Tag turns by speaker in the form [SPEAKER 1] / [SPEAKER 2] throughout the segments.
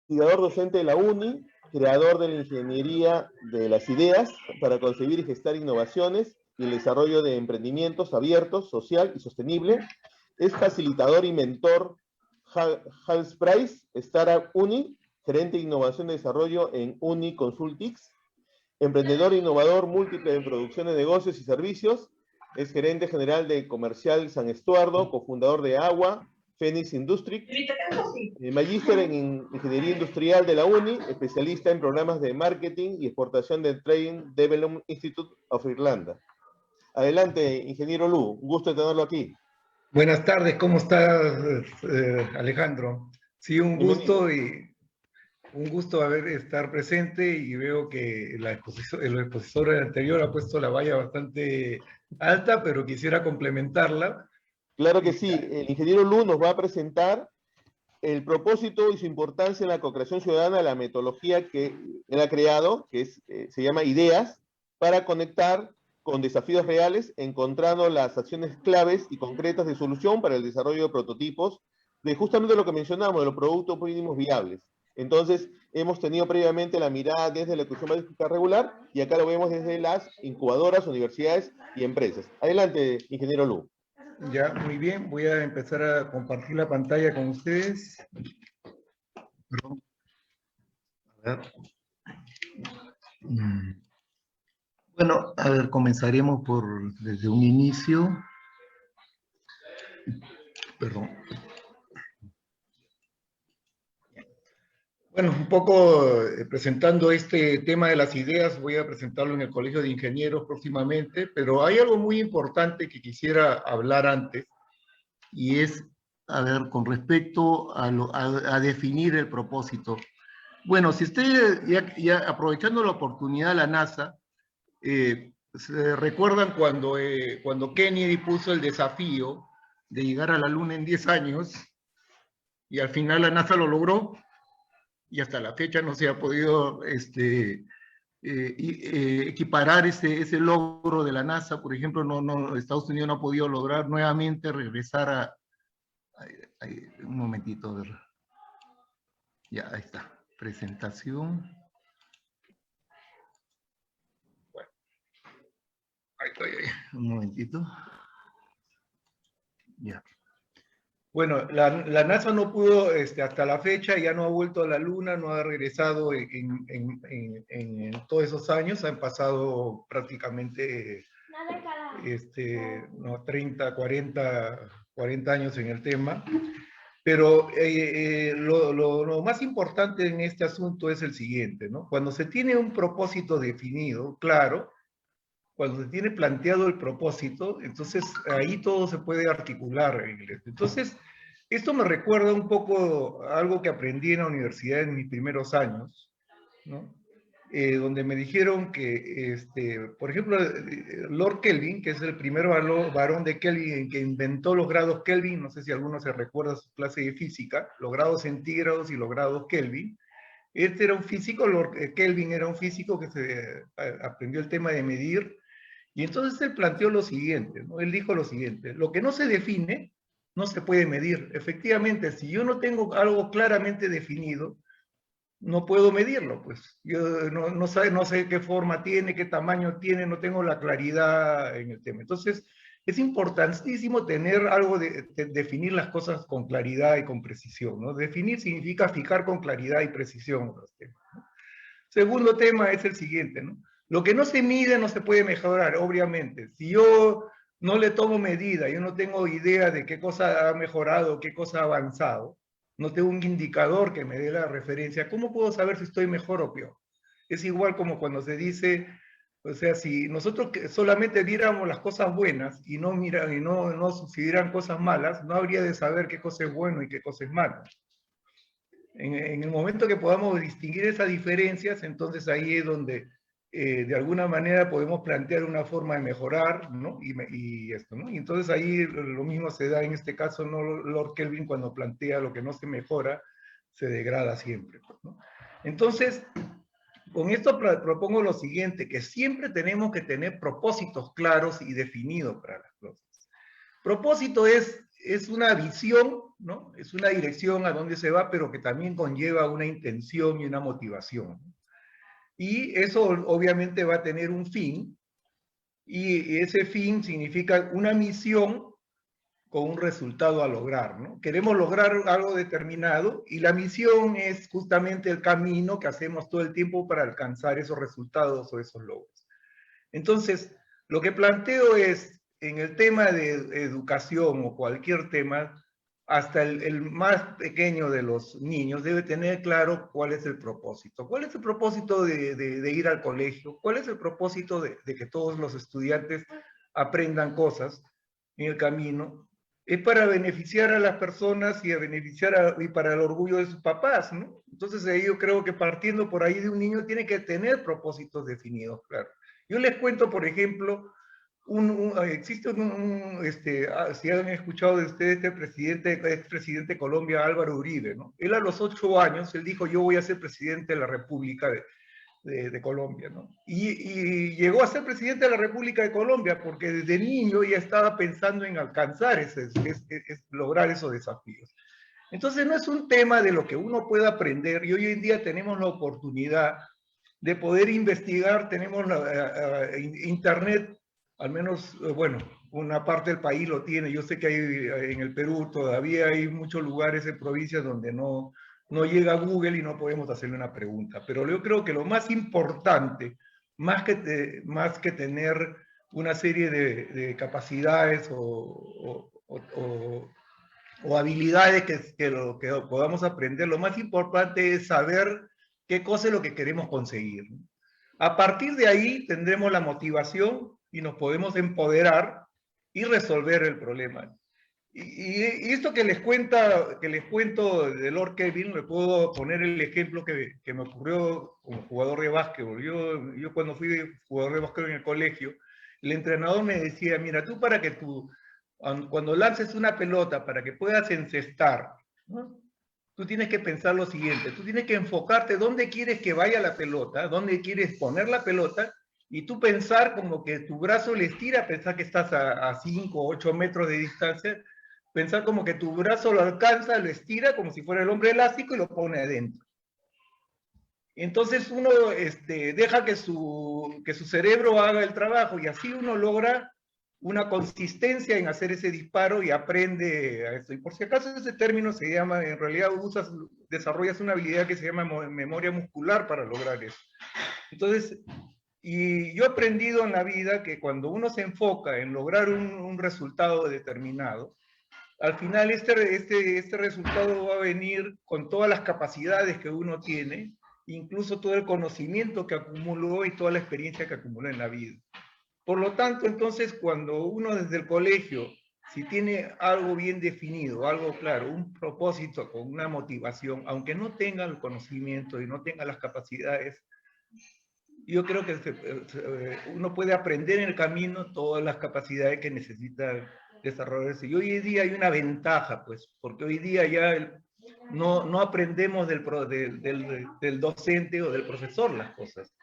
[SPEAKER 1] investigador docente de la UNI, creador de la ingeniería de las ideas para concebir y gestar innovaciones y el desarrollo de emprendimientos abiertos, social y sostenible. Es facilitador y mentor Hans Price, Startup Uni, gerente de innovación y desarrollo en Uni Consultix, emprendedor e innovador múltiple en producción de negocios y servicios. Es gerente general de Comercial San Estuardo, cofundador de Agua, Phoenix Industries, magíster en Ingeniería Industrial de la UNI, especialista en programas de marketing y exportación del Training Development Institute of Irlanda. Adelante, ingeniero Lu, un gusto de tenerlo aquí.
[SPEAKER 2] Buenas tardes, ¿cómo estás, Alejandro? Sí, un gusto estar presente, y veo que el expositor anterior ha puesto la valla bastante alta, pero quisiera complementarla.
[SPEAKER 1] Claro que sí, el ingeniero Lu nos va a presentar el propósito y su importancia en la co-creación ciudadana, la metodología que él ha creado, que se llama Ideas, para conectar con desafíos reales, encontrando las acciones claves y concretas de solución para el desarrollo de prototipos, de justamente lo que mencionamos, de los productos mínimos viables. Entonces, hemos tenido previamente la mirada desde la educación básica regular, y acá lo vemos desde las incubadoras, universidades y empresas. Adelante, ingeniero Lu.
[SPEAKER 2] Ya, muy bien, voy a empezar a compartir la pantalla con ustedes. Perdón. A ver. Bueno, a ver, comenzaremos desde un inicio. Perdón. Bueno, un poco presentando este tema de las ideas, voy a presentarlo en el Colegio de Ingenieros próximamente, pero hay algo muy importante que quisiera hablar antes, y es, a ver, con respecto a definir el propósito. Bueno, si ustedes, ya aprovechando la oportunidad de la NASA, ¿se recuerdan cuando Kennedy puso el desafío de llegar a la Luna en 10 años, y al final la NASA lo logró? Y hasta la fecha no se ha podido equiparar ese logro de la NASA. Por ejemplo, Estados Unidos no ha podido lograr nuevamente regresar un momentito, a ver. Ya, ahí está. Presentación. Bueno, ahí estoy, un momentito. Ya. Bueno, la NASA no pudo, hasta la fecha, ya no ha vuelto a la Luna, no ha regresado en todos esos años. Han pasado prácticamente 30, 40 años en el tema. Pero lo más importante en este asunto es el siguiente, ¿no? Cuando se tiene un propósito definido, claro, cuando se tiene planteado el propósito, entonces ahí todo se puede articular. Entonces, esto me recuerda un poco a algo que aprendí en la universidad en mis primeros años, ¿no? Donde me dijeron que, por ejemplo, Lord Kelvin, que es el primer varón de Kelvin que inventó los grados Kelvin, no sé si alguno se recuerda su clase de física, los grados centígrados y los grados Kelvin. Este era un físico, Lord Kelvin era un físico que aprendió el tema de medir. Y entonces él planteó lo siguiente, ¿no? Él dijo lo siguiente: lo que no se define, no se puede medir. Efectivamente, si yo no tengo algo claramente definido, no puedo medirlo, pues. Yo no sé qué forma tiene, qué tamaño tiene, no tengo la claridad en el tema. Entonces, es importantísimo tener algo de definir las cosas con claridad y con precisión, ¿no? Definir significa fijar con claridad y precisión los temas, ¿no? Segundo tema es el siguiente, ¿no? Lo que no se mide no se puede mejorar, obviamente. Si yo no le tomo medida, yo no tengo idea de qué cosa ha mejorado, qué cosa ha avanzado, no tengo un indicador que me dé la referencia, ¿cómo puedo saber si estoy mejor o peor? Es igual como cuando se dice, o sea, si nosotros solamente viéramos las cosas buenas y no sucedieran cosas malas, no habría de saber qué cosa es bueno y qué cosa es malo. En el momento que podamos distinguir esas diferencias, entonces ahí es donde de alguna manera podemos plantear una forma de mejorar, ¿no? Y esto, ¿no? Y entonces ahí lo mismo se da en este caso, ¿no? Lord Kelvin, cuando plantea lo que no se mejora, se degrada siempre, ¿no? Entonces, con esto propongo lo siguiente, que siempre tenemos que tener propósitos claros y definidos para las cosas. Propósito es es una visión, ¿no? Es una dirección a dónde se va, pero que también conlleva una intención y una motivación. Y eso obviamente va a tener un fin, y ese fin significa una misión con un resultado a lograr, ¿no? Queremos lograr algo determinado y la misión es justamente el camino que hacemos todo el tiempo para alcanzar esos resultados o esos logros. Entonces, lo que planteo es, en el tema de educación o cualquier tema, hasta el más pequeño de los niños debe tener claro cuál es el propósito. ¿Cuál es el propósito de ir al colegio? ¿Cuál es el propósito de que todos los estudiantes aprendan cosas en el camino? Es para beneficiar a las personas y y para el orgullo de sus papás, ¿no? Entonces yo creo que partiendo por ahí de un niño tiene que tener propósitos definidos, claro. Yo les cuento, por ejemplo, existe si han escuchado de ustedes este expresidente de Colombia, Álvaro Uribe, ¿no? Él a los 8 años, él dijo, yo voy a ser presidente de la República de Colombia, ¿no? Y llegó a ser presidente de la República de Colombia porque desde niño ya estaba pensando en alcanzar lograr esos desafíos. Entonces no es un tema de lo que uno pueda aprender, y hoy en día tenemos la oportunidad de poder investigar, tenemos internet, al menos, bueno, una parte del país lo tiene. Yo sé que hay, en el Perú todavía hay muchos lugares en provincias donde no llega Google y no podemos hacerle una pregunta. Pero yo creo que lo más importante, más que tener una serie de capacidades o habilidades que podamos aprender, lo más importante es saber qué cosa es lo que queremos conseguir. A partir de ahí tendremos la motivación y nos podemos empoderar y resolver el problema. Y esto que les cuento de Lord Kelvin, le puedo poner el ejemplo que me ocurrió como jugador de básquetbol. Yo cuando fui jugador de básquetbol en el colegio, el entrenador me decía, mira, tú cuando lances una pelota, para que puedas encestar, ¿no? Tú tienes que pensar lo siguiente, tú tienes que enfocarte dónde quieres que vaya la pelota, dónde quieres poner la pelota, y tú pensar como que tu brazo le estira, pensar que estás a 5 o 8 metros de distancia, pensar como que tu brazo lo alcanza, lo estira como si fuera el hombre elástico y lo pone adentro. Entonces uno deja que su cerebro haga el trabajo y así uno logra una consistencia en hacer ese disparo y aprende a esto. Y por si acaso ese término se llama, en realidad desarrollas una habilidad que se llama memoria muscular para lograr eso. Entonces, y yo he aprendido en la vida que cuando uno se enfoca en lograr un resultado determinado, al final este resultado va a venir con todas las capacidades que uno tiene, incluso todo el conocimiento que acumuló y toda la experiencia que acumuló en la vida. Por lo tanto, entonces, cuando uno desde el colegio, si tiene algo bien definido, algo claro, un propósito con una motivación, aunque no tenga el conocimiento y no tenga las capacidades, yo creo que uno puede aprender en el camino todas las capacidades que necesita desarrollarse. Y hoy en día hay una ventaja, pues, porque hoy día ya no aprendemos del docente o del profesor las cosas.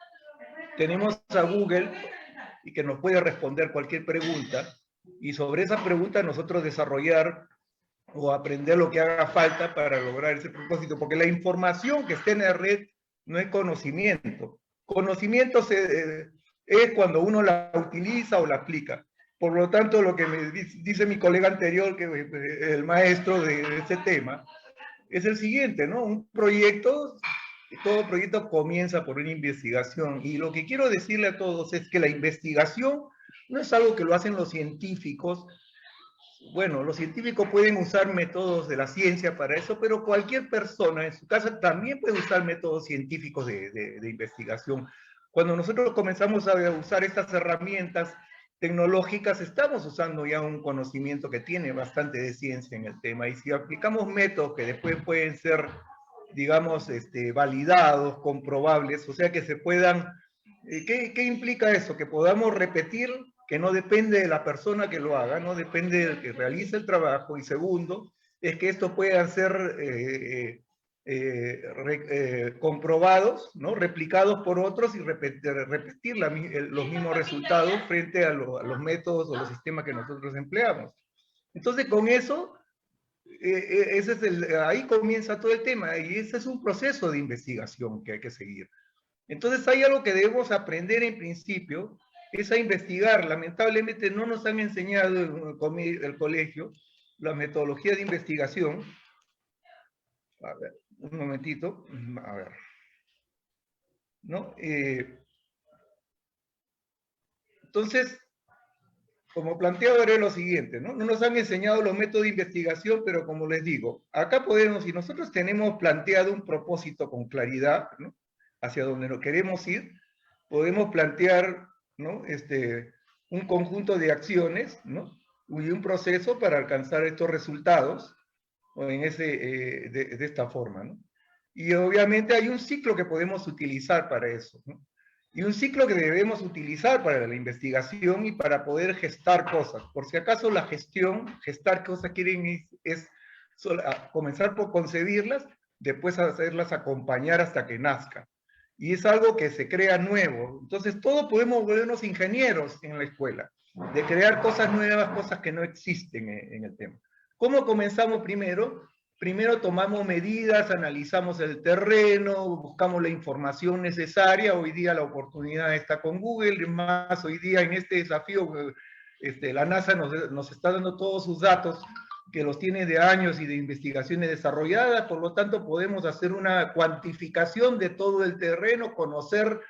[SPEAKER 2] Tenemos a Google y que nos puede responder cualquier pregunta, y sobre esa pregunta nosotros desarrollar o aprender lo que haga falta para lograr ese propósito, porque la información que esté en la red no es conocimiento. Conocimiento es cuando uno la utiliza o la aplica. Por lo tanto, lo que me dice mi colega anterior, que el maestro de este tema, es el siguiente, ¿no? Un proyecto, todo proyecto comienza por una investigación. Y lo que quiero decirle a todos es que la investigación no es algo que lo hacen los científicos. Bueno, los científicos pueden usar métodos de la ciencia para eso, pero cualquier persona en su casa también puede usar métodos científicos de investigación. Cuando nosotros comenzamos a usar estas herramientas tecnológicas, estamos usando ya un conocimiento que tiene bastante de ciencia en el tema. Y si aplicamos métodos que después pueden ser, digamos, validados, comprobables, o sea, que se puedan... ¿Qué implica eso? Que podamos repetir, que no depende de la persona que lo haga, no depende del que realice el trabajo. Y segundo, es que esto pueda ser comprobados, ¿no? Replicados por otros y repetir los mismos resultados frente a los métodos o los sistemas que nosotros empleamos. Entonces, con eso, ahí comienza todo el tema, y ese es un proceso de investigación que hay que seguir. Entonces, hay algo que debemos aprender en principio, es a investigar. Lamentablemente no nos han enseñado en el colegio la metodología de investigación. A ver, un momentito, a ver. ¿No? Entonces, como planteado era lo siguiente, ¿no? No nos han enseñado los métodos de investigación, pero como les digo, acá podemos, si nosotros tenemos planteado un propósito con claridad, ¿no? Hacia donde nos queremos ir, podemos plantear, ¿no? Un conjunto de acciones, ¿no? Y un proceso para alcanzar estos resultados, ¿no? De esta forma, ¿no? Y obviamente hay un ciclo que podemos utilizar para eso, ¿no? Y un ciclo que debemos utilizar para la investigación y para poder gestar cosas. Por si acaso la gestión, gestar cosas quieren es comenzar por concebirlas, después hacerlas acompañar hasta que nazca. Y es algo que se crea nuevo. Entonces todos podemos volvernos ingenieros en la escuela, de crear cosas nuevas, cosas que no existen en el tema. ¿Cómo comenzamos primero? Primero tomamos medidas, analizamos el terreno, buscamos la información necesaria. Hoy día la oportunidad está con Google, más hoy día en este desafío la NASA nos está dando todos sus datos, que los tiene de años y de investigaciones desarrolladas, por lo tanto podemos hacer una cuantificación de todo el terreno, conocer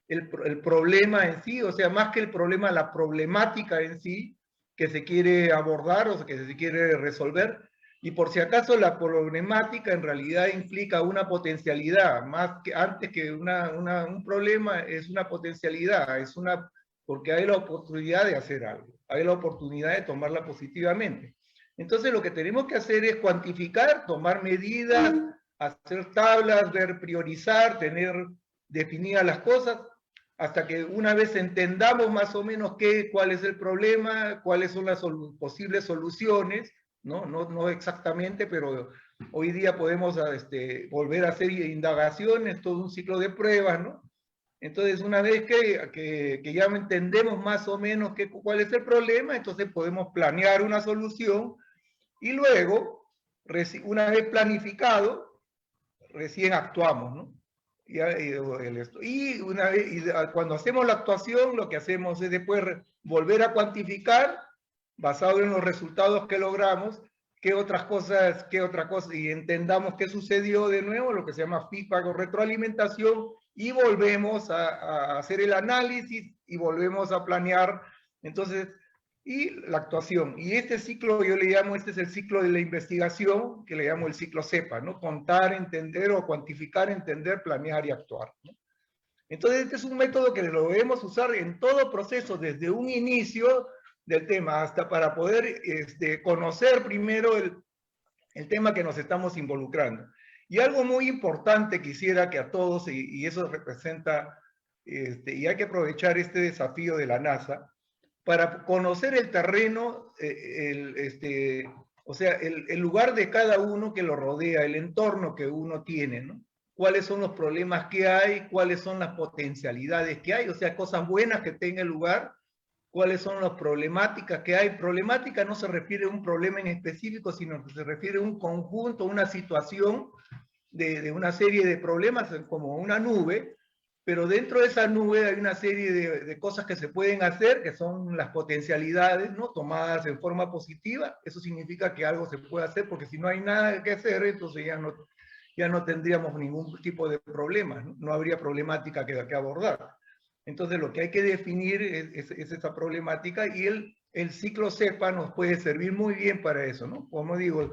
[SPEAKER 2] el problema en sí, o sea, más que el problema, la problemática en sí que se quiere abordar o que se quiere resolver. Y por si acaso la problemática en realidad implica una potencialidad, más que antes que un problema es una potencialidad, porque hay la oportunidad de hacer algo, hay la oportunidad de tomarla positivamente. Entonces lo que tenemos que hacer es cuantificar, tomar medidas, hacer tablas, priorizar, tener definidas las cosas, hasta que una vez entendamos más o menos cuál es el problema, cuáles son las posibles soluciones, no exactamente, pero hoy día podemos volver a hacer indagaciones, todo un ciclo de pruebas, ¿no? Entonces, una vez que ya entendemos más o menos cuál es el problema, entonces podemos planear una solución y luego, una vez planificado, recién actuamos, ¿no? Y cuando hacemos la actuación, lo que hacemos es después volver a cuantificar, basado en los resultados que logramos, qué otra cosa, y entendamos qué sucedió de nuevo, lo que se llama feedback o retroalimentación, y volvemos a hacer el análisis y volvemos a planear, entonces, y la actuación. Y este ciclo yo le llamo, este es el ciclo de la investigación, que le llamo el ciclo CEPA, ¿no? Contar, entender o cuantificar, entender, planear y actuar, ¿no? Entonces este es un método que lo debemos usar en todo proceso, desde un inicio del tema hasta para poder conocer primero el tema que nos estamos involucrando. Y algo muy importante quisiera que a todos, y eso representa, y hay que aprovechar este desafío de la NASA, para conocer el terreno, o sea, el lugar de cada uno que lo rodea, el entorno que uno tiene, ¿no? Cuáles son los problemas que hay, cuáles son las potencialidades que hay, o sea, cosas buenas que tenga el lugar, cuáles son las problemáticas que hay. Problemática no se refiere a un problema en específico, sino que se refiere a un conjunto, una situación de una serie de problemas como una nube, pero dentro de esa nube hay una serie de cosas que se pueden hacer, que son las potencialidades, ¿no? Tomadas en forma positiva. Eso significa que algo se puede hacer, porque si no hay nada que hacer, entonces ya no tendríamos ningún tipo de problema, ¿no? No habría problemática que abordar. Entonces lo que hay que definir es esa problemática, y el ciclo CEPA nos puede servir muy bien para eso, ¿no? Como digo,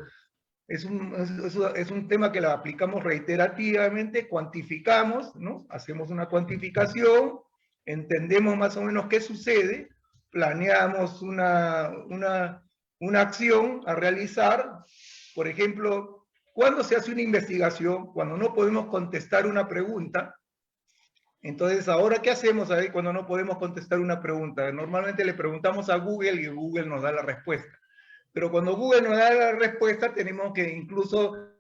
[SPEAKER 2] es un tema que lo aplicamos reiterativamente, cuantificamos, ¿no? Hacemos una cuantificación, entendemos más o menos qué sucede, planeamos una acción a realizar. Por ejemplo, cuando se hace una investigación, cuando no podemos contestar una pregunta, entonces, ¿ahora qué hacemos ahí cuando no podemos contestar una pregunta? Normalmente le preguntamos a Google y Google nos da la respuesta. Pero cuando Google nos da la respuesta, tenemos que incluso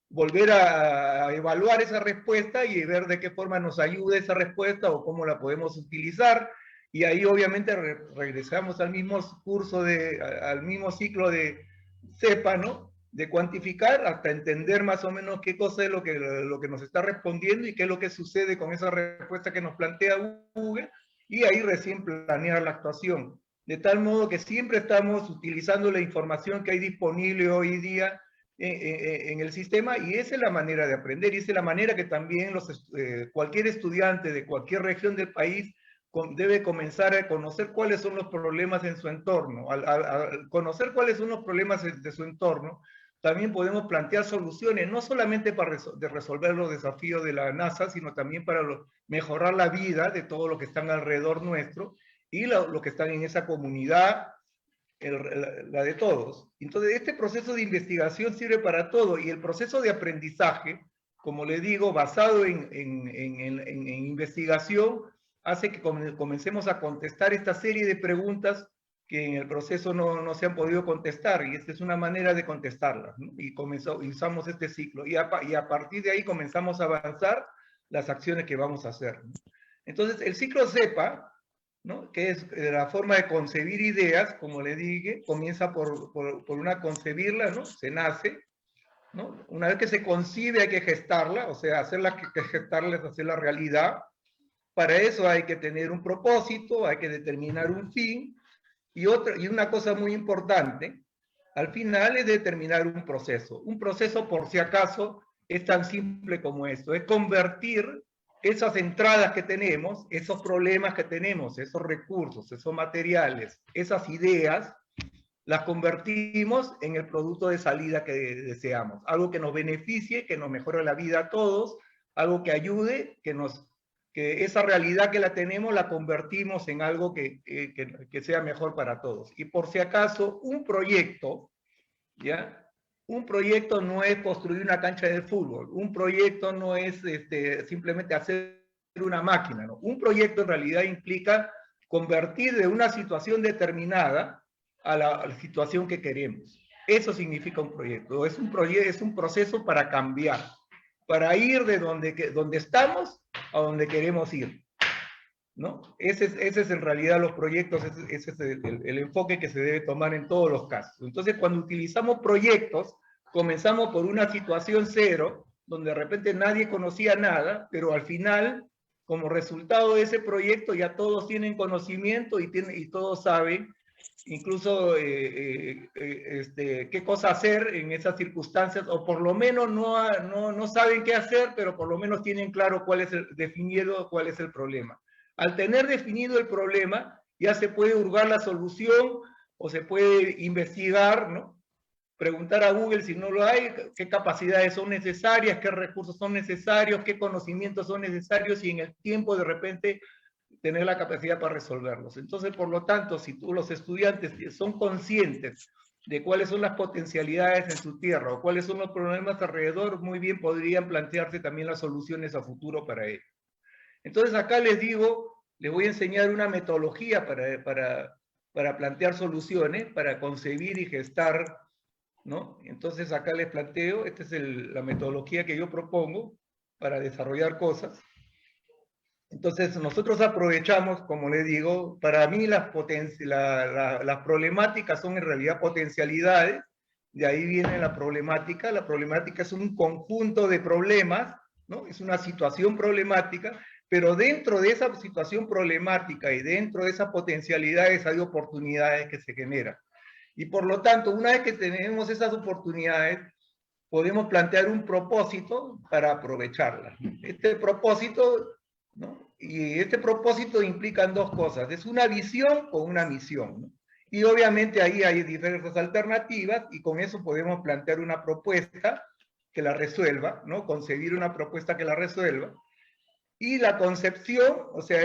[SPEAKER 2] volver a evaluar esa respuesta y ver de qué forma nos ayuda esa respuesta o cómo la podemos utilizar. y ahí obviamente regresamos al mismo curso, al mismo ciclo de CEPA, ¿no? De cuantificar hasta entender más o menos qué cosa es lo que nos está respondiendo y qué es lo que sucede con esa respuesta que nos plantea Google, y ahí recién planear la actuación. De tal modo que siempre estamos utilizando la información que hay disponible hoy día en el sistema, y esa es la manera de aprender, y esa es la manera que también cualquier estudiante de cualquier región del país debe comenzar a conocer cuáles son los problemas en su entorno. Al conocer cuáles son los problemas de su entorno, también podemos plantear soluciones, no solamente para resolver los desafíos de la NASA, sino también para mejorar la vida de todos los que están alrededor nuestro y los que están en esa comunidad, la de todos. Entonces, este proceso de investigación sirve para todo, y el proceso de aprendizaje, como le digo, basado en investigación, hace que comencemos a contestar esta serie de preguntas que en el proceso no se han podido contestar, y esta es una manera de contestarlas, ¿no? Y usamos este ciclo, y a partir de ahí comenzamos a avanzar las acciones que vamos a hacer, ¿no? Entonces, el ciclo CEPA, ¿no? Que es la forma de concebir ideas, como le dije, comienza por una concebirla, ¿no? Se nace, ¿no? Una vez que se concibe hay que gestarla, o sea, gestarla es hacer la realidad. Para eso hay que tener un propósito, hay que determinar un fin, y una cosa muy importante, al final es determinar un proceso. Un proceso, por si acaso, es tan simple como esto, es convertir esas entradas que tenemos, esos problemas que tenemos, esos recursos, esos materiales, esas ideas, las convertimos en el producto de salida que deseamos. Algo que nos beneficie, que nos mejore la vida a todos, algo que ayude, que esa realidad que la tenemos la convertimos en algo que sea mejor para todos. Y por si acaso, un proyecto, ¿ya? Un proyecto no es construir una cancha de fútbol, un proyecto no es simplemente hacer una máquina, ¿no? Un proyecto en realidad implica convertir de una situación determinada a la situación que queremos. Eso significa un proyecto, es un proceso para cambiar, para ir de donde estamos a donde queremos ir, ¿no? Ese es en realidad los proyectos, ese es el enfoque que se debe tomar en todos los casos. Entonces, cuando utilizamos proyectos, comenzamos por una situación cero, donde de repente nadie conocía nada, pero al final, como resultado de ese proyecto, ya todos tienen conocimiento y todos saben, incluso qué cosa hacer en esas circunstancias, o por lo menos no saben qué hacer, pero por lo menos tienen claro definido cuál es el problema. Al tener definido el problema, ya se puede hurgar la solución, o se puede investigar, ¿no? Preguntar a Google si no lo hay, qué capacidades son necesarias, qué recursos son necesarios, qué conocimientos son necesarios, y en el tiempo de repente tener la capacidad para resolverlos. Entonces, por lo tanto, si los estudiantes son conscientes de cuáles son las potencialidades en su tierra o cuáles son los problemas alrededor, muy bien podrían plantearse también las soluciones a futuro para ello. Entonces, acá les digo, les voy a enseñar una metodología para plantear soluciones, para concebir y gestar, ¿no? Entonces, acá les planteo, esta es la metodología que yo propongo para desarrollar cosas. Entonces, nosotros aprovechamos, como les digo, para mí las problemáticas son en realidad potencialidades, de ahí viene la problemática es un conjunto de problemas, ¿no? Es una situación problemática, pero dentro de esa situación problemática y dentro de esas potencialidades hay oportunidades que se generan. Y por lo tanto, una vez que tenemos esas oportunidades, podemos plantear un propósito para aprovecharlas. Este propósito, ¿no? Y este propósito implica dos cosas, es una visión con una misión, ¿no? Y obviamente ahí hay diversas alternativas, y con eso podemos plantear una propuesta que la resuelva, ¿no? Concebir una propuesta que la resuelva. Y la concepción, o sea,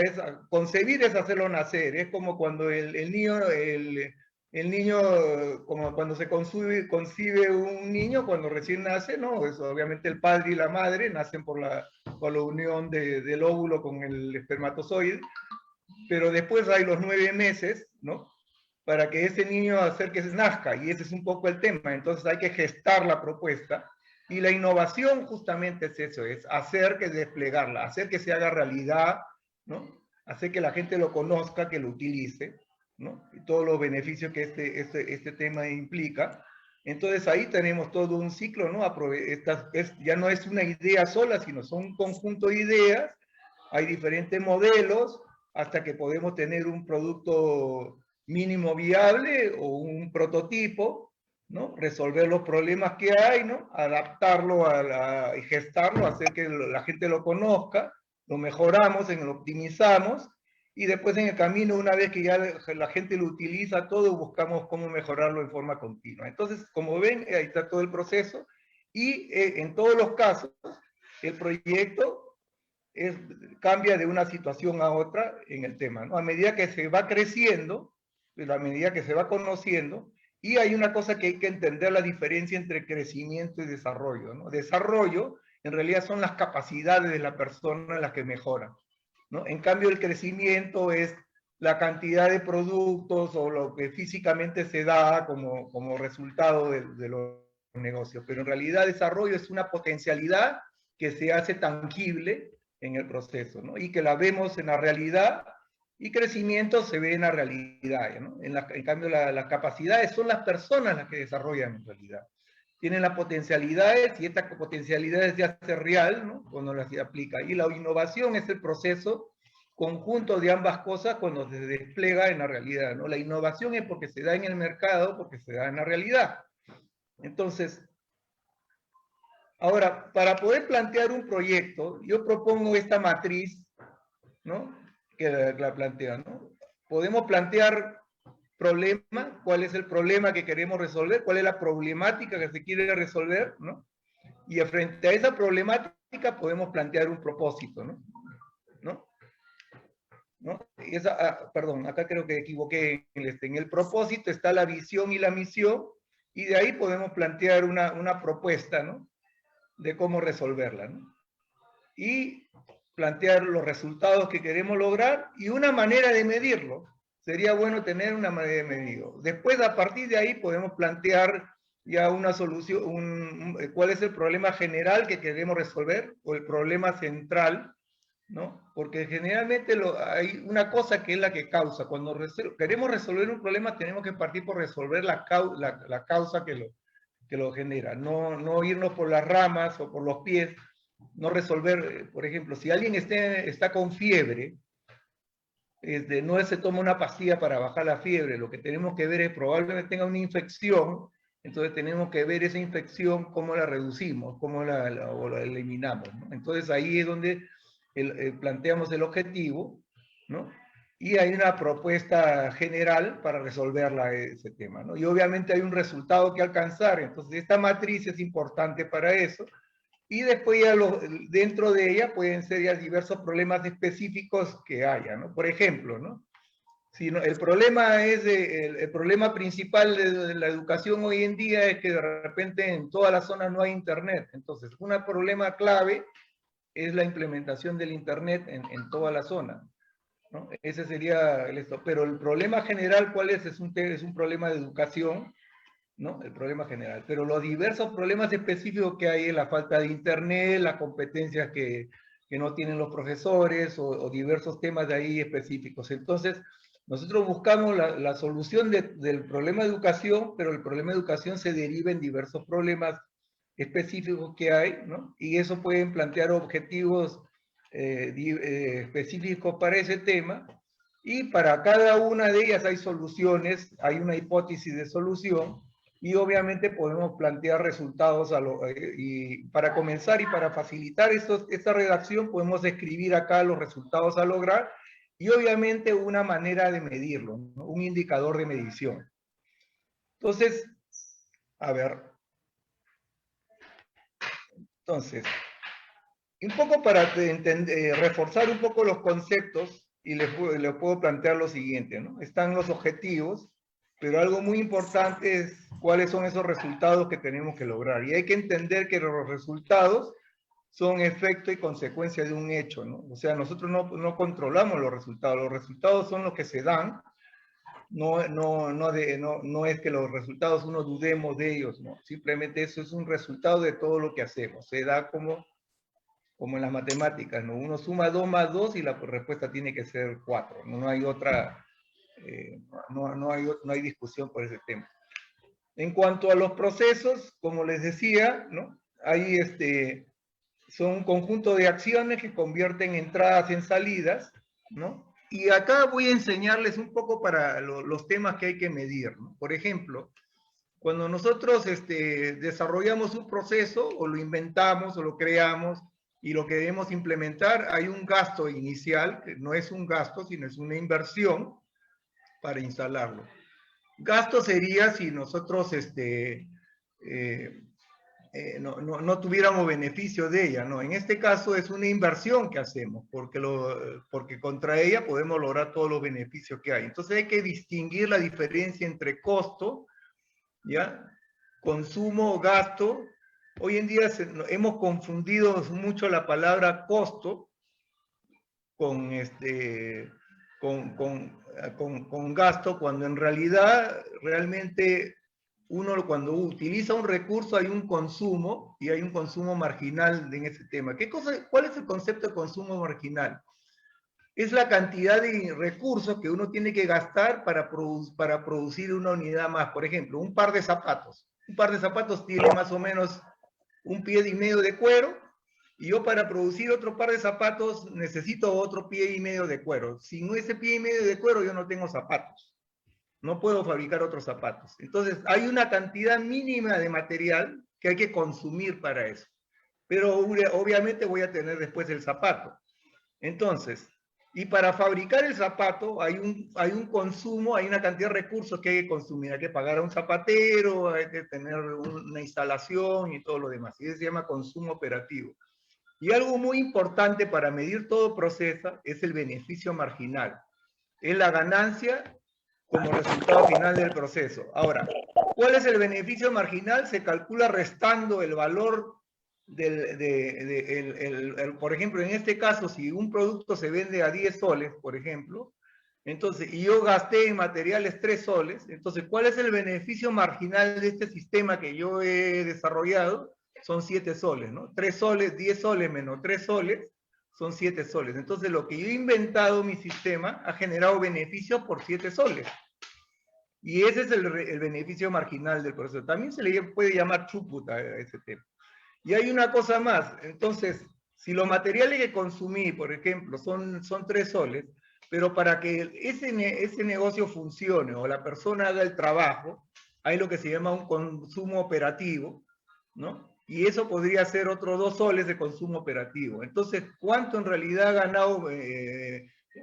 [SPEAKER 2] concebir es hacerlo nacer, es como cuando el niño, como cuando se concibe un niño cuando recién nace, ¿no? Eso, obviamente el padre y la madre nacen por la unión del óvulo con el espermatozoide, pero después hay los 9 meses, ¿no? Para que ese niño hacer que nazca, y ese es un poco el tema. Entonces hay que gestar la propuesta, y la innovación justamente es eso, es hacer que desplegarla, hacer que se haga realidad, ¿no? hacer que la gente lo conozca, que lo utilice, ¿no? Y todos los beneficios que este tema implica. Entonces ahí tenemos todo un ciclo, ¿no? Ya no es una idea sola, sino son un conjunto de ideas, hay diferentes modelos, hasta que podemos tener un producto mínimo viable o un prototipo, ¿no? Resolver los problemas que hay, ¿no? Adaptarlo y gestarlo, hacer que la gente lo conozca, lo mejoramos, lo optimizamos, y después en el camino, una vez que ya la gente lo utiliza todo, buscamos cómo mejorarlo en forma continua. Entonces, como ven, ahí está todo el proceso, y en todos los casos, el proyecto cambia de una situación a otra en el tema, ¿no? A medida que se va creciendo, a medida que se va conociendo, y hay una cosa que hay que entender, la diferencia entre crecimiento y desarrollo, ¿no? Desarrollo, en realidad, son las capacidades de la persona las que mejoran, ¿no? En cambio, el crecimiento es la cantidad de productos o lo que físicamente se da como resultado de los negocios. Pero en realidad, desarrollo es una potencialidad que se hace tangible en el proceso, ¿no? Y que la vemos en la realidad, y crecimiento se ve en la realidad, ¿no? En cambio, las capacidades son las personas las que desarrollan en realidad. Tienen las potencialidades, y estas potencialidades ya se real, ¿no? Cuando las aplica. Y la innovación es el proceso conjunto de ambas cosas cuando se despliega en la realidad, ¿no? La innovación es porque se da en el mercado, porque se da en la realidad. Entonces, ahora, para poder plantear un proyecto, yo propongo esta matriz, ¿no? Que la plantea, ¿no? Podemos plantear problema, cuál es el problema que queremos resolver, cuál es la problemática que se quiere resolver, ¿no? Y frente a esa problemática podemos plantear un propósito, ¿no? ¿No? Perdón, acá creo que equivoqué. En el propósito está la visión y la misión, y de ahí podemos plantear una propuesta, ¿no? De cómo resolverla, ¿no? Y plantear los resultados que queremos lograr y una manera de medirlo. Sería bueno tener una manera de medirlo. Después, a partir de ahí, podemos plantear ya una solución, cuál es el problema general que queremos resolver, o el problema central, ¿no? Porque generalmente hay una cosa que es la que causa. Cuando queremos resolver un problema, tenemos que partir por resolver la causa que lo genera. No irnos por las ramas o por los pies, no resolver, por ejemplo, si alguien está con fiebre, no se toma una pastilla para bajar la fiebre, lo que tenemos que ver es probablemente tenga una infección, entonces tenemos que ver esa infección, cómo la reducimos, cómo la eliminamos, ¿no? Entonces ahí es donde planteamos el objetivo, ¿no? Y hay una propuesta general para resolverla, ese tema, ¿no? Y obviamente hay un resultado que alcanzar, entonces esta matriz es importante para eso. Y después ya dentro de ella pueden ser ya diversos problemas específicos que haya, ¿no? Por ejemplo, ¿no? Si no, el problema el problema principal de la educación hoy en día es que de repente en toda la zona no hay internet. Entonces, un problema clave es la implementación del internet en toda la zona, ¿no? Ese sería esto. Pero el problema general, ¿cuál es? Es un problema de educación, ¿no? El problema general. Pero los diversos problemas específicos que hay es la falta de internet, las competencias que no tienen los profesores, o diversos temas de ahí específicos. Entonces, nosotros buscamos la solución del problema de educación, pero el problema de educación se deriva en diversos problemas específicos que hay, ¿no? Y eso pueden plantear objetivos específicos para ese tema, y para cada una de ellas hay soluciones, hay una hipótesis de solución, y obviamente podemos plantear resultados y para comenzar y para facilitar esta redacción podemos escribir acá los resultados a lograr, y obviamente una manera de medirlo, ¿no? Un indicador de medición. Entonces, a ver. Entonces, un poco para reforzar un poco los conceptos, y les puedo plantear lo siguiente, ¿no? Están los objetivos, pero algo muy importante es cuáles son esos resultados que tenemos que lograr. Y hay que entender que los resultados son efecto y consecuencia de un hecho, ¿no? O sea, nosotros no controlamos los resultados son los que se dan. No es que los resultados uno dudemos de ellos, no. Simplemente eso es un resultado de todo lo que hacemos. Se da como como en las matemáticas, ¿no? Uno suma 2 más 2 y la respuesta tiene que ser 4, no, no hay otra, no hay discusión por ese tema. En cuanto a los procesos, como les decía, ¿no? Hay son un conjunto de acciones que convierten entradas en salidas, ¿no? Y acá voy a enseñarles un poco para los temas que hay que medir, ¿no? Por ejemplo, cuando nosotros desarrollamos un proceso o lo inventamos o lo creamos y lo que debemos implementar, hay un gasto inicial, que no es un gasto, sino es una inversión para instalarlo. Gasto sería si nosotros no tuviéramos beneficio de ella, ¿no? En este caso es una inversión que hacemos, porque contra ella podemos lograr todos los beneficios que hay. Entonces hay que distinguir la diferencia entre costo, ¿ya? Consumo, gasto. Hoy en día hemos confundido mucho la palabra costo con gasto, cuando en realidad realmente uno cuando utiliza un recurso hay un consumo y hay un consumo marginal en ese tema. ¿Cuál es el concepto de consumo marginal? Es la cantidad de recursos que uno tiene que gastar para producir una unidad más. Por ejemplo, un par de zapatos. Un par de zapatos tiene más o menos 1,5 pies de cuero, y yo para producir otro par de zapatos necesito otro 1,5 pies de cuero. Sin ese 1,5 pies de cuero yo no tengo zapatos. No puedo fabricar otros zapatos. Entonces, hay una cantidad mínima de material que hay que consumir para eso. Pero obviamente voy a tener después el zapato. Entonces, y para fabricar el zapato hay un consumo, hay una cantidad de recursos que hay que consumir. Hay que pagar a un zapatero, hay que tener una instalación y todo lo demás. Y eso se llama consumo operativo. Y algo muy importante para medir todo proceso es el beneficio marginal. Es la ganancia como resultado final del proceso. Ahora, ¿cuál es el beneficio marginal? Se calcula restando el valor por ejemplo, en este caso, si un producto se vende a 10 soles, por ejemplo, entonces, y yo gasté en materiales 3 soles, entonces, ¿cuál es el beneficio marginal de este sistema que yo he desarrollado? Son 7 soles, ¿no? 3 soles, 10 soles menos 3 soles, son 7 soles. Entonces, lo que yo he inventado, mi sistema, ha generado beneficios por 7 soles. Y ese es el beneficio marginal del proceso. También se le puede llamar throughput a ese tema. Y hay una cosa más. Entonces, si los materiales que consumí, por ejemplo, son 3 soles, pero para que ese negocio funcione o la persona haga el trabajo, hay lo que se llama un consumo operativo, ¿no? Y eso podría ser otros 2 soles de consumo operativo. Entonces, ¿cuánto en realidad ha ganado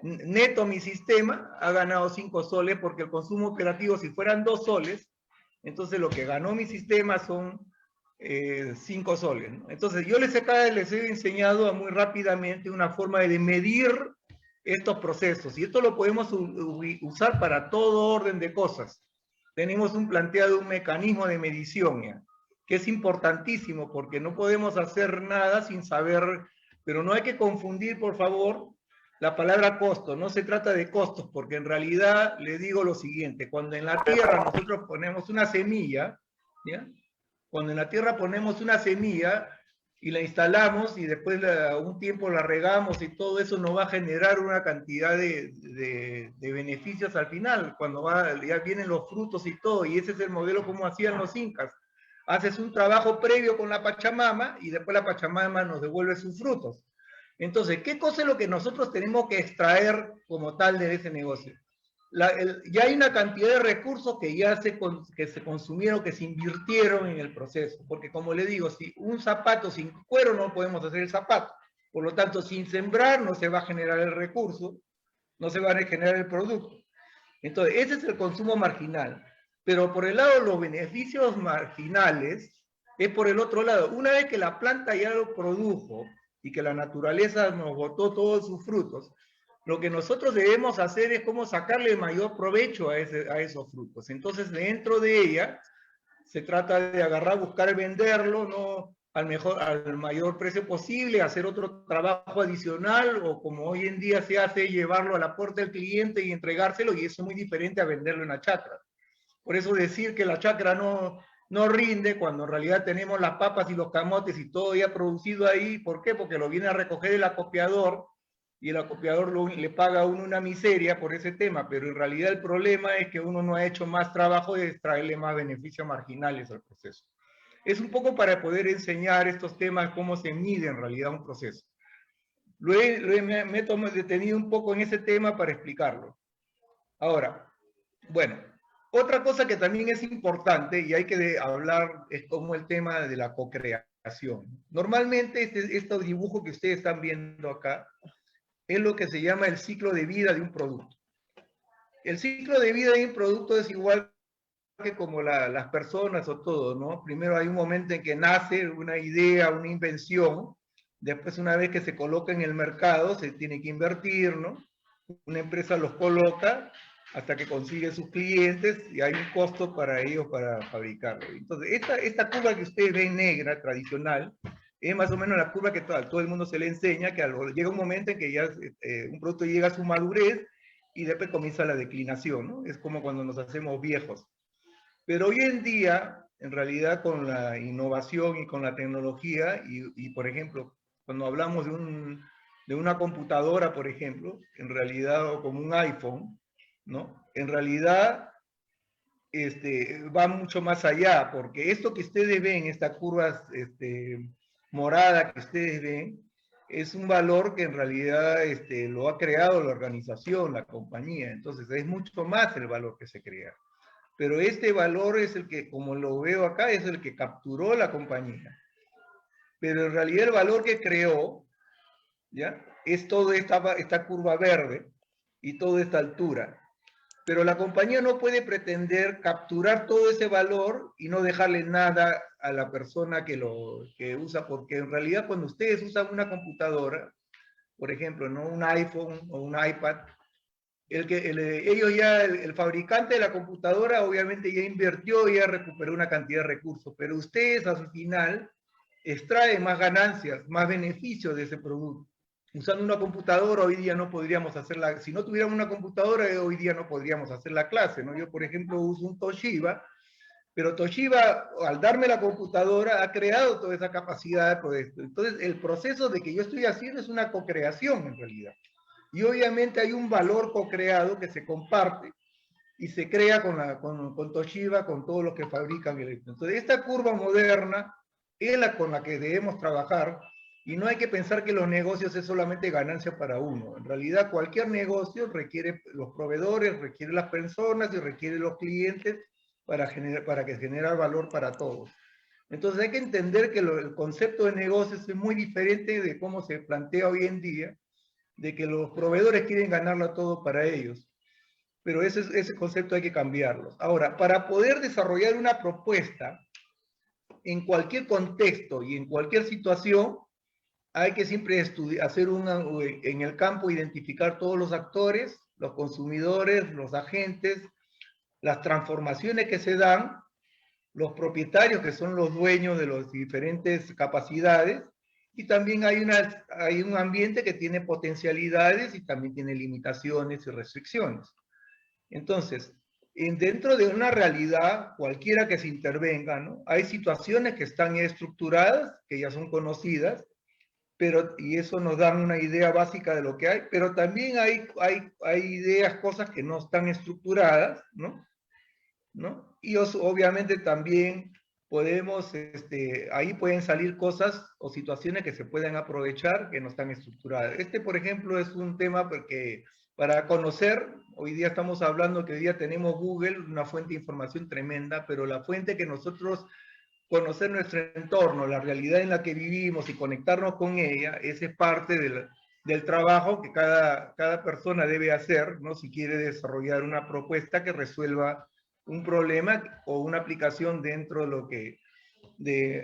[SPEAKER 2] neto mi sistema? Ha ganado 5 soles, porque el consumo operativo, si fueran 2 soles, entonces lo que ganó mi sistema son 5 soles, ¿no? Entonces, yo les he enseñado muy rápidamente una forma de medir estos procesos, y esto lo podemos usar para todo orden de cosas. Tenemos planteado un mecanismo de medición, ¿ya? Que es importantísimo, porque no podemos hacer nada sin saber, pero no hay que confundir, por favor, la palabra costo. No se trata de costos, porque en realidad les digo lo siguiente: cuando en la tierra nosotros ponemos una semilla, ¿ya? Cuando en la tierra ponemos una semilla y la instalamos y después un tiempo la regamos y todo eso, nos va a generar una cantidad de beneficios al final, cuando ya vienen los frutos y todo, y ese es el modelo como hacían los incas. Haces un trabajo previo con la Pachamama y después la Pachamama nos devuelve sus frutos. Entonces, ¿qué cosa es lo que nosotros tenemos que extraer como tal de ese negocio? Ya hay una cantidad de recursos que ya se consumieron, que se invirtieron en el proceso, porque como le digo, si un zapato sin cuero no podemos hacer el zapato, por lo tanto, sin sembrar no se va a generar el recurso, no se va a generar el producto. Entonces, ese es el consumo marginal. Pero por el lado de los beneficios marginales, es por el otro lado. Una vez que la planta ya lo produjo y que la naturaleza nos botó todos sus frutos, lo que nosotros debemos hacer es cómo sacarle mayor provecho a esos frutos. Entonces, dentro de ella, se trata de agarrar, buscar venderlo, ¿no? al mayor precio posible, hacer otro trabajo adicional, o como hoy en día se hace, llevarlo a la puerta del cliente y entregárselo, y eso es muy diferente a venderlo en la chacra. Por eso decir que la chacra no no rinde cuando en realidad tenemos las papas y los camotes y todo ya producido ahí. ¿Por qué? Porque lo viene a recoger el acopiador y el acopiador le paga a uno una miseria por ese tema, pero en realidad el problema es que uno no ha hecho más trabajo de extraerle más beneficios marginales al proceso. Es un poco para poder enseñar estos temas, cómo se mide en realidad un proceso. Me he detenido un poco en ese tema para explicarlo. Ahora, bueno, otra cosa que también es importante y hay que hablar es como el tema de la co-creación. Normalmente este dibujo que ustedes están viendo acá es lo que se llama el ciclo de vida de un producto. El ciclo de vida de un producto es igual que como las personas o todo, ¿no? Primero hay un momento en que nace una idea, una invención, después una vez que se coloca en el mercado se tiene que invertir, ¿no? Una empresa los coloca hasta que consigue sus clientes y hay un costo para ellos para fabricarlo. Entonces, esta curva que ustedes ven negra, tradicional, es más o menos la curva que todo el mundo se le enseña, que llega un momento en que ya un producto llega a su madurez y después comienza la declinación, ¿no? Es como cuando nos hacemos viejos. Pero hoy en día, en realidad con la innovación y con la tecnología, por ejemplo, cuando hablamos de una computadora, por ejemplo, en realidad, o como un iPhone, ¿no? En realidad va mucho más allá, porque esto que ustedes ven, esta curva morada que ustedes ven, es un valor que en realidad lo ha creado la organización, la compañía. Entonces es mucho más el valor que se crea. Pero este valor es el que, como lo veo acá, es el que capturó la compañía. Pero en realidad el valor que creó, ¿ya? Es toda esta curva verde y toda esta altura. Pero la compañía no puede pretender capturar todo ese valor y no dejarle nada a la persona que lo usa, porque en realidad cuando ustedes usan una computadora, por ejemplo, ¿no? Un iPhone o un iPad, el fabricante de la computadora obviamente ya invirtió y ya recuperó una cantidad de recursos, pero ustedes a su final extraen más ganancias, más beneficios de ese producto. Usando una computadora hoy día no podríamos hacerla, si no tuviéramos una computadora hoy día no podríamos hacer la clase, ¿no? Yo por ejemplo uso un Toshiba, pero Toshiba al darme la computadora ha creado toda esa capacidad por esto. Entonces el proceso de que yo estoy haciendo es una co-creación en realidad. Y obviamente hay un valor co-creado que se comparte y se crea con Toshiba, con todos los que fabrican el electro. Entonces, esta curva moderna es la con la que debemos trabajar y no hay que pensar que los negocios es solamente ganancia para uno. En realidad, cualquier negocio requiere los proveedores, requiere las personas y requiere los clientes para que genere valor para todos. Entonces, hay que entender que el concepto de negocios es muy diferente de cómo se plantea hoy en día, de que los proveedores quieren ganarlo todo para ellos. Pero ese concepto hay que cambiarlo. Ahora, para poder desarrollar una propuesta en cualquier contexto y en cualquier situación, hay que siempre hacer en el campo, identificar todos los actores, los consumidores, los agentes, las transformaciones que se dan, los propietarios que son los dueños de las diferentes capacidades, y también hay un ambiente que tiene potencialidades y también tiene limitaciones y restricciones. Entonces, dentro de una realidad, cualquiera que se intervenga, ¿no? Hay situaciones que están estructuradas, que ya son conocidas, y eso nos da una idea básica de lo que hay, pero también hay ideas, cosas que no están estructuradas, ¿no? Y obviamente también podemos, ahí pueden salir cosas o situaciones que se pueden aprovechar que no están estructuradas. Por ejemplo, es un tema porque para conocer, hoy día estamos hablando que hoy día tenemos Google, una fuente de información tremenda, pero la fuente que nosotros conocer nuestro entorno, la realidad en la que vivimos y conectarnos con ella, ese es parte del trabajo que cada persona debe hacer, ¿no? Si quiere desarrollar una propuesta que resuelva un problema o una aplicación dentro de lo que dentro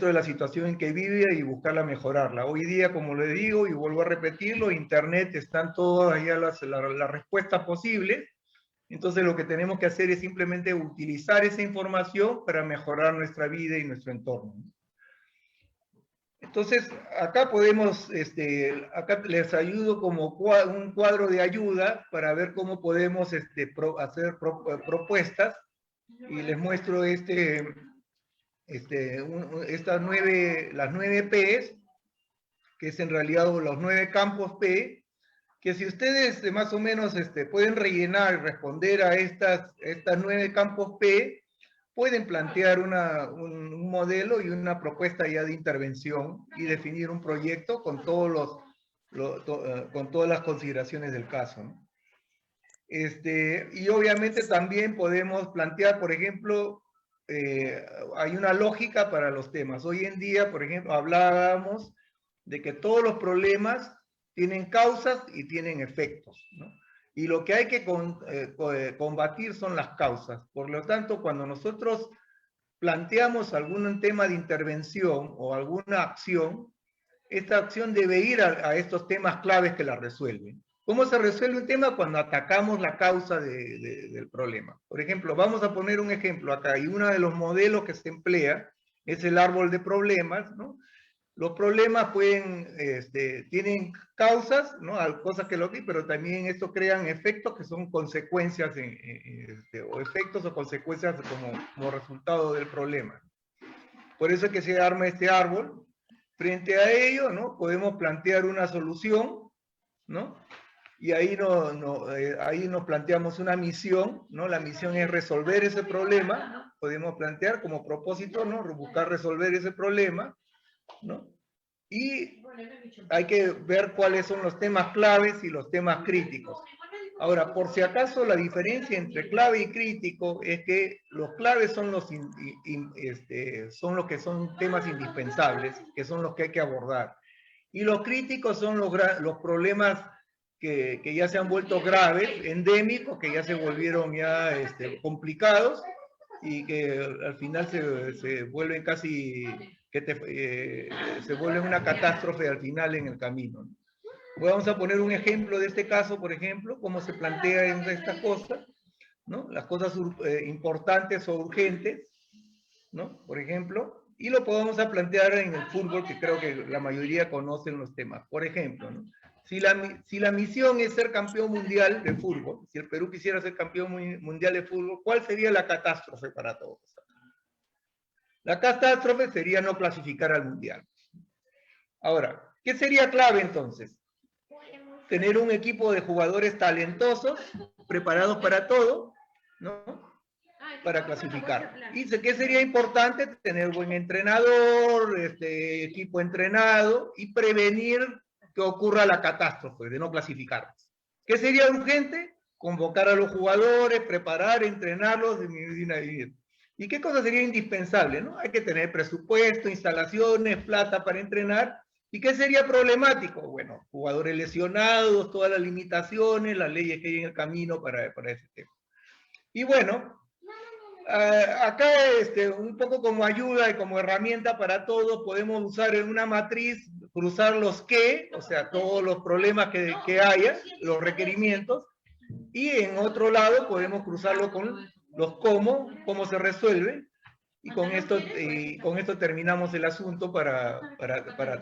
[SPEAKER 2] de la situación en que vive y buscarla mejorarla. Hoy día, como le digo y vuelvo a repetirlo, internet están todas ya las respuestas posibles. Entonces lo que tenemos que hacer es simplemente utilizar esa información para mejorar nuestra vida y nuestro entorno. Entonces, acá podemos, acá les ayudo como un cuadro de ayuda para ver cómo podemos hacer propuestas y les muestro las 9 P's, que es en realidad los 9 campos P, que si ustedes más o menos pueden rellenar y responder a estas 9 campos P, pueden plantear un modelo y una propuesta ya de intervención y definir un proyecto con con todas las consideraciones del caso, ¿no? Y obviamente también podemos plantear, por ejemplo, hay una lógica para los temas. Hoy en día, por ejemplo, hablábamos de que todos los problemas tienen causas y tienen efectos, ¿no? Y lo que hay que combatir son las causas. Por lo tanto, cuando nosotros planteamos algún tema de intervención o alguna acción, esta acción debe ir a estos temas claves que la resuelven. ¿Cómo se resuelve un tema? Cuando atacamos la causa del problema. Por ejemplo, vamos a poner un ejemplo acá, y uno de los modelos que se emplea es el árbol de problemas, ¿no? Los problemas tienen causas, ¿no? Cosas que lo que, pero también esto crean efectos que son consecuencias, o efectos o consecuencias como resultado del problema. Por eso es que se arma este árbol. Frente a ello, ¿no? Podemos plantear una solución, ¿no? Y ahí nos planteamos una misión, ¿no? La misión es resolver ese problema, ¿no? Podemos plantear como propósito, ¿no? Buscar resolver ese problema, ¿no? Y hay que ver cuáles son los temas claves y los temas críticos. Ahora, por si acaso, la diferencia entre clave y crítico es que los claves son los que son temas indispensables, que son los que hay que abordar. Y los críticos son los problemas que ya se han vuelto graves, endémicos, que ya se volvieron complicados y que al final se vuelven casi, se vuelven una catástrofe al final en el camino, ¿no? Vamos a poner un ejemplo de este caso, por ejemplo, cómo se plantea en estas cosas, ¿no? Las cosas importantes o urgentes, ¿no? Por ejemplo, y lo podemos plantear en el fútbol, que creo que la mayoría conocen los temas. Por ejemplo, ¿no? Si la misión es ser campeón mundial de fútbol, si el Perú quisiera ser campeón mundial de fútbol, ¿cuál sería la catástrofe para todos? La catástrofe sería no clasificar al mundial. Ahora, ¿qué sería clave entonces? Tener un equipo de jugadores talentosos, preparados para todo, ¿no? Para clasificar. Y ¿qué sería importante? Tener buen entrenador, equipo entrenado y prevenir que ocurra la catástrofe de no clasificar. ¿Qué sería urgente? Convocar a los jugadores, preparar, entrenarlos. ¿Y qué cosa sería indispensable, no? Hay que tener presupuesto, instalaciones, plata para entrenar. ¿Y qué sería problemático? Bueno, jugadores lesionados, todas las limitaciones, las leyes que hay en el camino para ese tema. Y bueno, acá un poco como ayuda y como herramienta para todos, podemos usar en una matriz, cruzar los qué, o sea, todos los problemas que haya, los requerimientos, y en otro lado podemos cruzarlo con los cómo se resuelve, y con esto terminamos el asunto para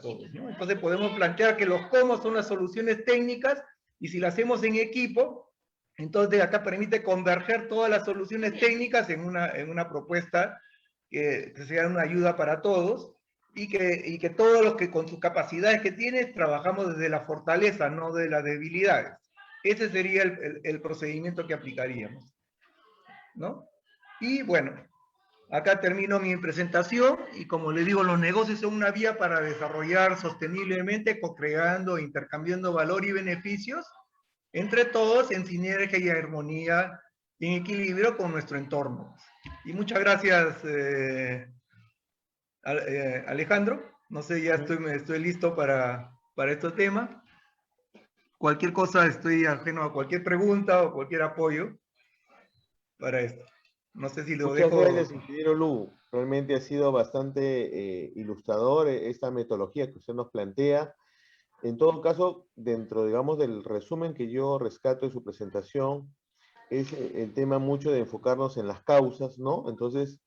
[SPEAKER 2] todos, ¿no? Entonces podemos plantear que los cómo son las soluciones técnicas, y si las hacemos en equipo, entonces acá permite converger todas las soluciones técnicas en una propuesta que sea una ayuda para todos, y que todos los que con sus capacidades que tienen trabajamos desde la fortaleza, no de las debilidades. Ese sería el procedimiento que aplicaríamos, ¿no? Y bueno, acá termino mi presentación, y como les digo, los negocios son una vía para desarrollar sosteniblemente, co-creando, intercambiando valor y beneficios entre todos en sinergia y armonía y en equilibrio con nuestro entorno. Y muchas gracias, Alejandro. No sé, ya estoy listo para este tema. Cualquier cosa, estoy ajeno a cualquier pregunta o cualquier apoyo para esto. No sé si lo
[SPEAKER 1] Muchas
[SPEAKER 2] dejo.
[SPEAKER 1] gracias, ingeniero Lu. Realmente ha sido bastante ilustrador esta metodología que usted nos plantea. En todo caso, dentro, digamos, del resumen que yo rescato de su presentación, es el tema mucho de enfocarnos en las causas, ¿no? Entonces,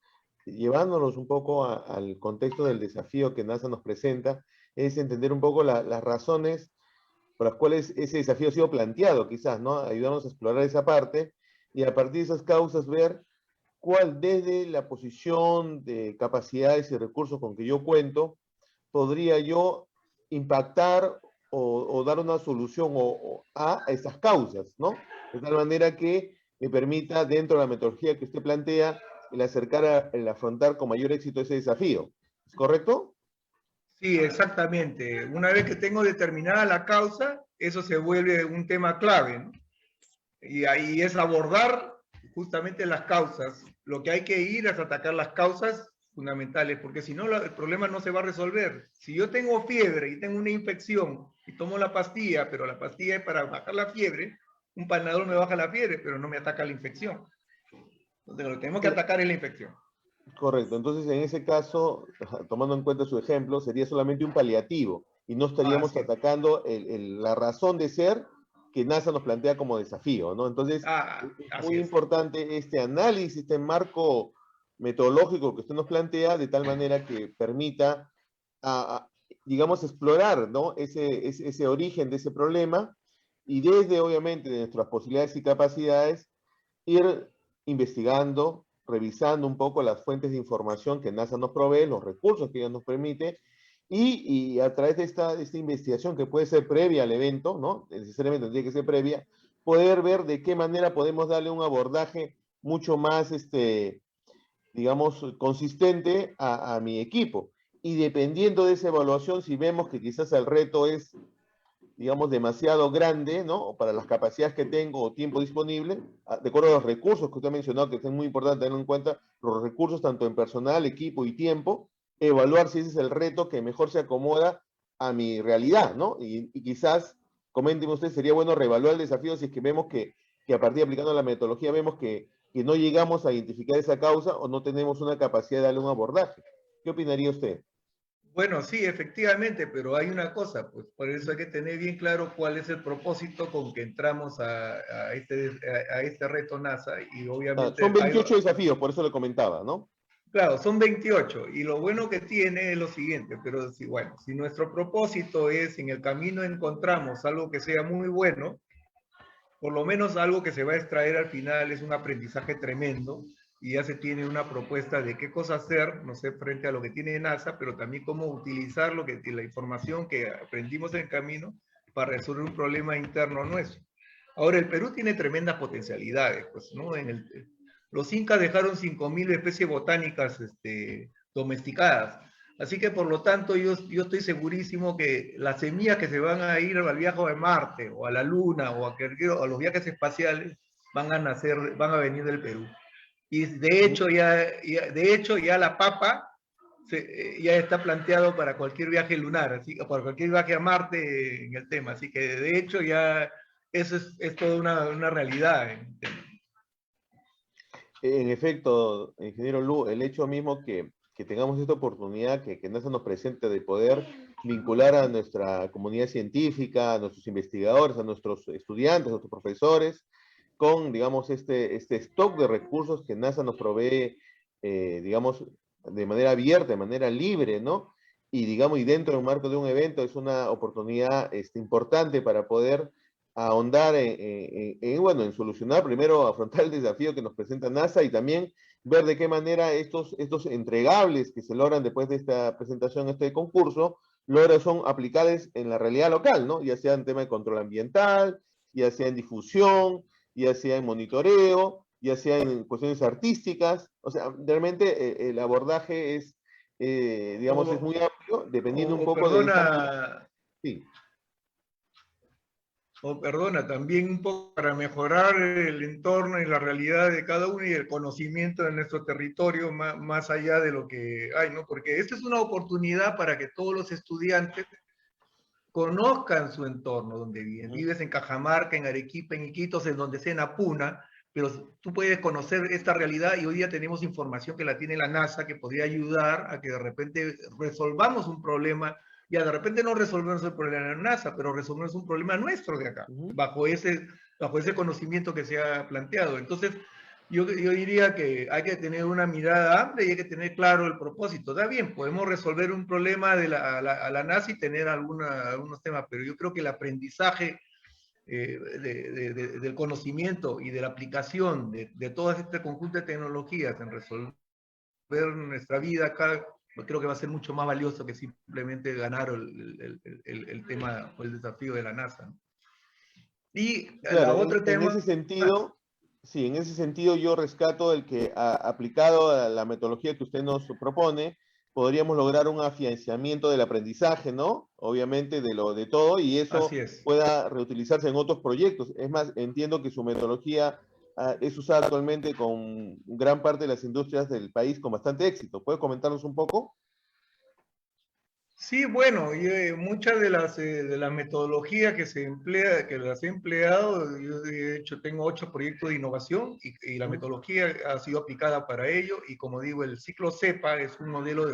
[SPEAKER 1] llevándonos un poco al contexto del desafío que NASA nos presenta, es entender un poco las razones por las cuales ese desafío ha sido planteado, quizás, ¿no? Ayudarnos a explorar esa parte y a partir de esas causas ver cuál desde la posición de capacidades y recursos con que yo cuento, podría yo impactar o dar una solución a estas causas, ¿no? De tal manera que me permita, dentro de la metodología que usted plantea, el afrontar con mayor éxito ese desafío. ¿Es correcto?
[SPEAKER 2] Sí, exactamente. Una vez que tengo determinada la causa, eso se vuelve un tema clave, ¿no? Y ahí es abordar justamente las causas. Lo que hay que ir es atacar las causas fundamentales, porque si no, el problema no se va a resolver. Si yo tengo fiebre y tengo una infección y tomo la pastilla, pero la pastilla es para bajar la fiebre, un panadol me baja la fiebre, pero no me ataca la infección. Entonces, lo que tenemos que atacar es la infección.
[SPEAKER 1] Correcto. Entonces, en ese caso, tomando en cuenta su ejemplo, sería solamente un paliativo y no estaríamos
[SPEAKER 2] Así es.
[SPEAKER 1] atacando la razón de ser que NASA nos plantea como desafío, ¿no? Entonces, es
[SPEAKER 2] Así
[SPEAKER 1] muy
[SPEAKER 2] es.
[SPEAKER 1] importante este análisis, este marco metodológico que usted nos plantea, de tal manera que permita, digamos, explorar, ¿no? Ese origen de ese problema y desde, obviamente, de nuestras posibilidades y capacidades, ir investigando, revisando un poco las fuentes de información que NASA nos provee, los recursos que ella nos permite, y a través de esta investigación que puede ser previa al evento, ¿no? Necesariamente tendría que ser previa, poder ver de qué manera podemos darle un abordaje mucho más, digamos, consistente a mi equipo. Y dependiendo de esa evaluación, si vemos que quizás el reto es, digamos, demasiado grande, ¿no? Para las capacidades que tengo o tiempo disponible, de acuerdo a los recursos que usted ha mencionado, que es muy importante tener en cuenta los recursos tanto en personal, equipo y tiempo, evaluar si ese es el reto que mejor se acomoda a mi realidad, ¿no? Y quizás, coménteme usted, sería bueno reevaluar el desafío si es que vemos que a partir de aplicando la metodología vemos que no llegamos a identificar esa causa o no tenemos una capacidad de darle un abordaje. ¿Qué opinaría usted?
[SPEAKER 2] Bueno, sí, efectivamente, pero hay una cosa, pues por eso hay que tener bien claro cuál es el propósito con que entramos a este reto NASA y
[SPEAKER 1] Son
[SPEAKER 2] obviamente hay,
[SPEAKER 1] 28 desafíos, por eso le comentaba, ¿no?
[SPEAKER 2] claro, son 28 y lo bueno que tiene es lo siguiente, pero si, bueno, si nuestro propósito es en el camino encontramos algo que sea muy bueno, por lo menos algo que se va a extraer al final es un aprendizaje tremendo y ya se tiene una propuesta de qué cosa hacer, no sé, frente a lo que tiene NASA, pero también cómo utilizar la información que aprendimos en el camino para resolver un problema interno nuestro. Ahora, el Perú tiene tremendas potencialidades, pues, ¿no? Los incas dejaron 5.000 especies botánicas domesticadas. Así que, por lo tanto, yo estoy segurísimo que las semillas que se van a ir al viaje a Marte, o a la Luna, o a los viajes espaciales, van a nacer, van a venir del Perú. Y de hecho, ya la papa ya está planteado para cualquier viaje lunar, así, para cualquier viaje a Marte en el tema. Así que, de hecho, ya eso es toda una realidad en el tema.
[SPEAKER 1] En efecto, ingeniero Lu, el hecho mismo que tengamos esta oportunidad que NASA nos presente de poder vincular a nuestra comunidad científica, a nuestros investigadores, a nuestros estudiantes, a nuestros profesores, con, digamos, este stock de recursos que NASA nos provee, digamos, de manera abierta, de manera libre, ¿no? Y, digamos, y dentro de un marco de un evento es una oportunidad importante para poder ahondar bueno, en solucionar, primero afrontar el desafío que nos presenta NASA y también ver de qué manera estos entregables que se logran después de esta presentación, este concurso, son aplicables en la realidad local, ¿no? Ya sea en tema de control ambiental, ya sea en difusión, ya sea en monitoreo, ya sea en cuestiones artísticas. O sea, realmente el abordaje es, digamos, es
[SPEAKER 2] O,
[SPEAKER 1] muy amplio, dependiendo un
[SPEAKER 2] o
[SPEAKER 1] poco de esta...
[SPEAKER 2] perdona,
[SPEAKER 1] Sí.
[SPEAKER 2] también un poco para mejorar el entorno y la realidad de cada uno y el conocimiento de nuestro territorio más allá de lo que hay, ¿no? Porque esta es una oportunidad para que todos los estudiantes conozcan su entorno donde viven. Vives en Cajamarca, en Arequipa, en Iquitos, en donde sea en Apuna, pero tú puedes conocer esta realidad y hoy día tenemos información que la tiene la NASA que podría ayudar a que de repente resolvamos un problema. Ya de repente no resolvemos el problema de la NASA, pero resolvemos un problema nuestro de acá, bajo ese conocimiento que se ha planteado. Entonces, yo diría que hay que tener una mirada amplia y hay que tener claro el propósito. Está bien, podemos resolver un problema a la NASA y tener algunos temas, pero yo creo que el aprendizaje del conocimiento y de la aplicación de todas este conjunto de tecnologías en resolver nuestra vida acá, creo que va a ser mucho más valioso que simplemente ganar el tema o el desafío de la NASA, ¿no? Y la
[SPEAKER 1] Claro,
[SPEAKER 2] otro
[SPEAKER 1] en
[SPEAKER 2] tema,
[SPEAKER 1] ese sentido, sí, en ese sentido yo rescato el que aplicado a la metodología que usted nos propone, podríamos lograr un afianzamiento del aprendizaje, ¿no? Obviamente de todo, y eso
[SPEAKER 2] así es.
[SPEAKER 1] pueda reutilizarse en otros proyectos. Es más, entiendo que su metodología es usada actualmente con gran parte de las industrias del país con bastante éxito. ¿Puede comentarnos un poco?
[SPEAKER 2] Sí, bueno, muchas de las metodologías que se emplea, que las he empleado, yo de hecho tengo 8 proyectos de innovación y la
[SPEAKER 1] Ujú,
[SPEAKER 2] metodología ha sido aplicada para ello y como digo, el ciclo CEPA es un modelo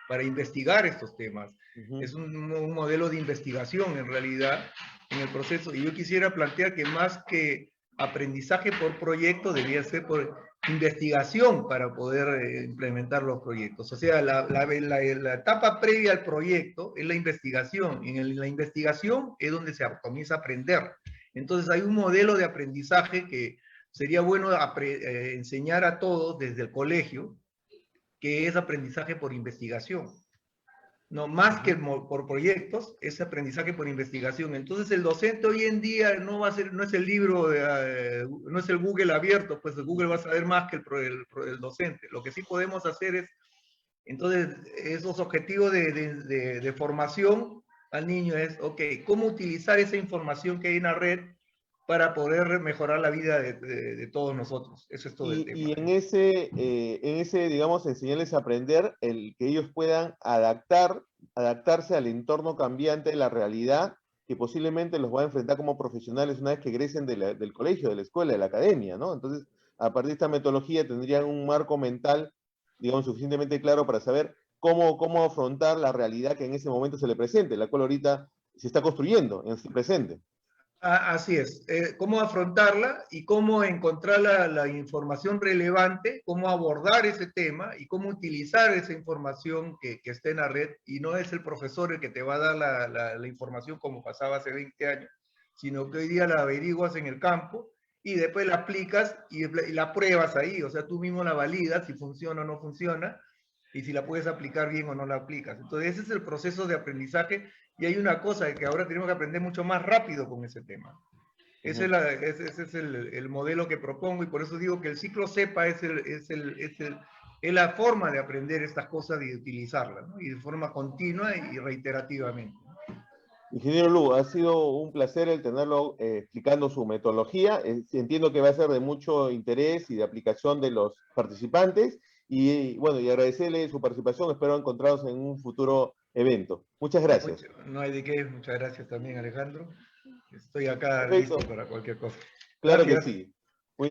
[SPEAKER 2] para investigar estos temas.
[SPEAKER 1] ujú.
[SPEAKER 2] Es un modelo de investigación en realidad en el proceso y yo quisiera plantear que más que aprendizaje por proyecto debía ser por investigación para poder implementar los proyectos. O sea, la etapa previa al proyecto es la investigación. En la investigación es donde se comienza a aprender. Entonces hay un modelo de aprendizaje que sería bueno enseñar a todos desde el colegio, que es aprendizaje por investigación. No, más que
[SPEAKER 1] Ujú.
[SPEAKER 2] por proyectos, es aprendizaje por investigación. Entonces el docente hoy en día no va a ser, no es el libro, no es el Google abierto, pues el Google va a saber más que el docente. Lo que sí podemos hacer es, entonces, esos objetivos de formación al niño es, ok, ¿cómo utilizar esa información que hay en la red para poder mejorar la vida de todos nosotros? Eso es todo el tema.
[SPEAKER 1] Y en ese, digamos, enseñarles a aprender, el que ellos puedan adaptarse al entorno cambiante de la realidad que posiblemente los va a enfrentar como profesionales una vez que egresen del colegio, de la escuela, de la academia, ¿no? Entonces, a partir de esta metodología tendrían un marco mental, digamos, suficientemente claro para saber cómo afrontar la realidad que en ese momento se le presente, la cual ahorita se está construyendo en el presente.
[SPEAKER 2] Así es, cómo afrontarla y cómo encontrar la información relevante, cómo abordar ese tema y cómo utilizar esa información que esté en la red. Y no es el profesor el que te va a dar la información como pasaba hace 20 años, sino que hoy día la averiguas en el campo y después la aplicas y la pruebas ahí. O sea, tú mismo la validas si funciona o no funciona y si la puedes aplicar bien o no la aplicas. Entonces, ese es el proceso de aprendizaje y hay una cosa que ahora tenemos que aprender mucho más rápido con ese tema.
[SPEAKER 1] Ujú.
[SPEAKER 2] Ese es el modelo que propongo y por eso digo que el ciclo CEPA es la forma de aprender estas cosas y de utilizarlas, ¿no? Y de forma continua y reiterativamente.
[SPEAKER 1] Ingeniero Lu, ha sido un placer el tenerlo explicando su metodología. Entiendo que va a ser de mucho interés y de aplicación de los participantes. Y bueno, y agradecerle su participación. Espero encontrarnos en un futuro evento. Muchas gracias.
[SPEAKER 2] No hay de qué, muchas gracias también Alejandro. Estoy acá listo
[SPEAKER 1] Perfecto.
[SPEAKER 2] para cualquier cosa.
[SPEAKER 1] Claro que
[SPEAKER 2] Gracias.
[SPEAKER 1] sí.